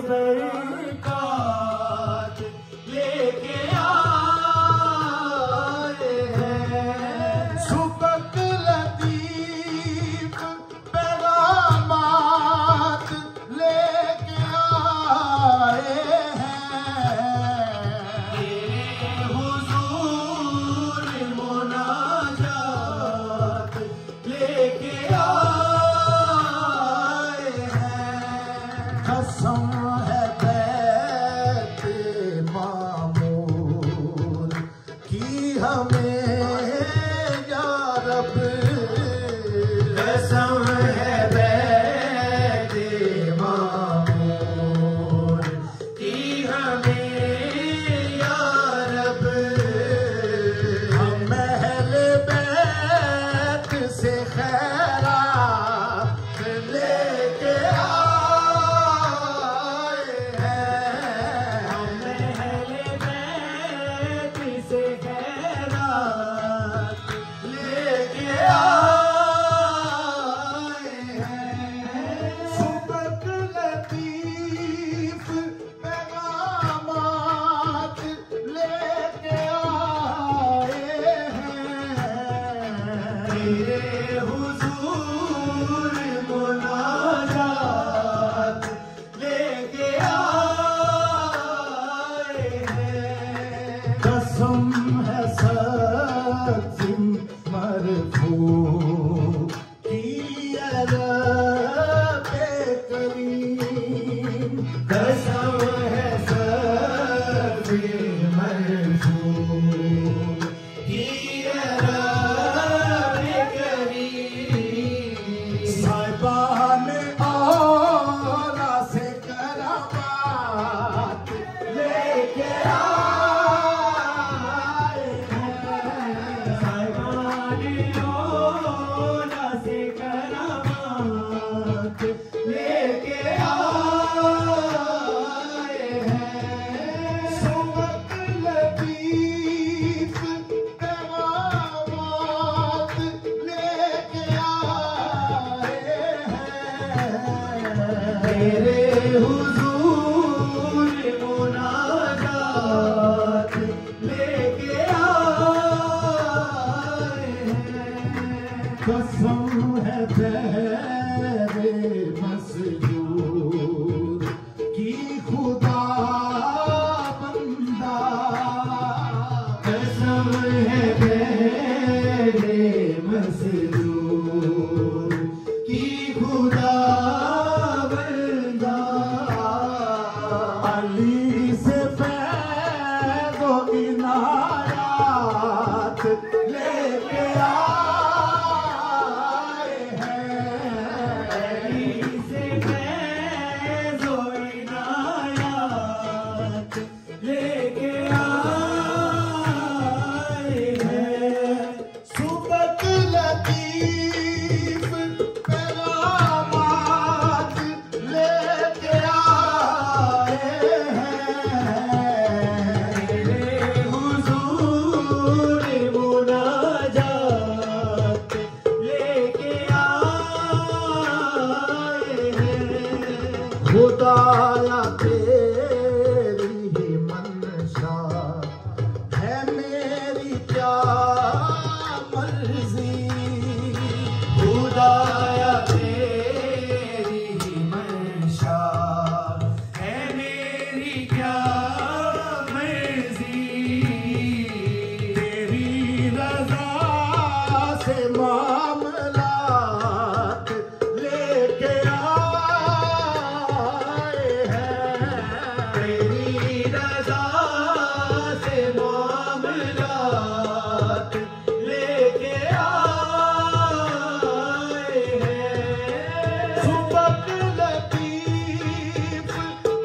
बरकत लेके आए हैं। सुबक लतीफ पैगामात लेके आए हैं। हुजूर मुनाजात लेके आए हैं। कसम है बैत मामूर की हमें या रब, कसम है बैत मामूर की हमें या रब। हम अहले बैत से खैरात लेके आए हैं। हम अहले बैत से खैरात लेके आए हैं। सुबक लतीफ पैगामात लेके आए हैं। तेरे हुजूर मुनाजात लेके आए हैं। कसम है सच्चिम मरफू की रब्बे करीम। कसम है सच्ची मंसूर की रब्बे करीम। साहिबान औला से करामात लेके आए हैं। साहिबान औला से करामात लेके आए हैं। सुबक लतीफ पैगामात लेके आए हैं। तेरे हुजूर मुनाजात लेके आए हैं। कसम है तेरे मसजूर की खुदा बंदा। कसम है तेरे मसजूर की खुदा बंदा। अली से फैज़ो इनायात लेके आए हैं। से फैज़ो इनायात लेके आए हैं। सुबक लतीफ पैगामात लेके आए हैं। तेरे हुजूर मुनाजात लेके आए हैं। खुदाया तेरी ही मनशा है मेरी क्या मर्जी। खुदाया तेरी मंशा है मेरी क्या मर्जी। तेरी रजा से मामलात लेके आए हैं। तेरी रजा से मामलात लेके आए हैं। सुबक लतीफ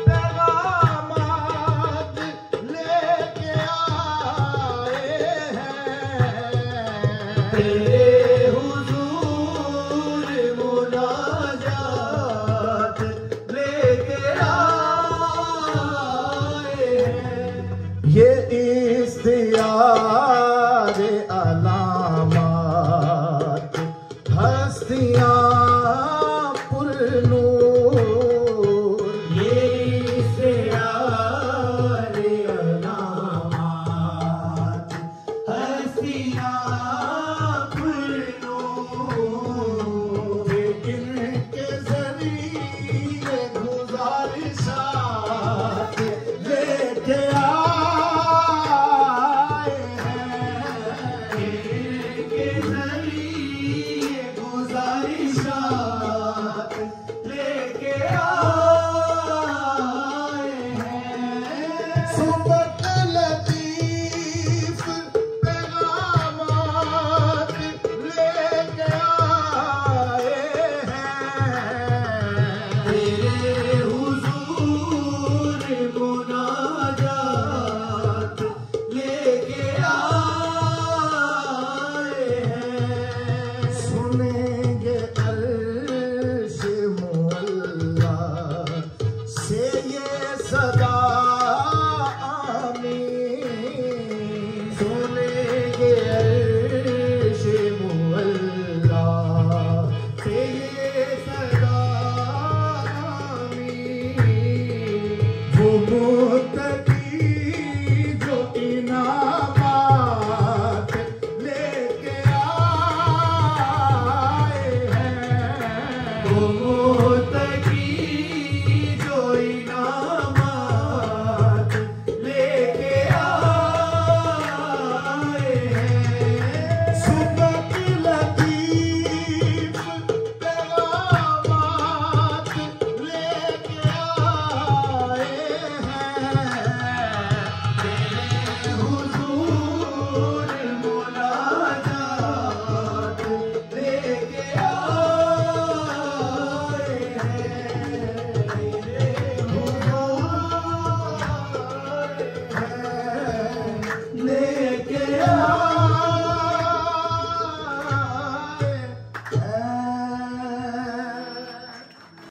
पैगामात लेके आए हैं। तेरे हुजूर मुनाजात लेके आए हैं। ये इख्तियार अलामात हस्तियाँ पुरनूर। ये सुबक लतीफ पैगामात लेके आए हैं। तेरे हुजूर मुनाजात लेके आए हैं। सुनेंगे अर्श मुअल्ला से ये सदा आमीन। सुनेंगे अर्श मुअल्ला से ये सदा आमीन। वो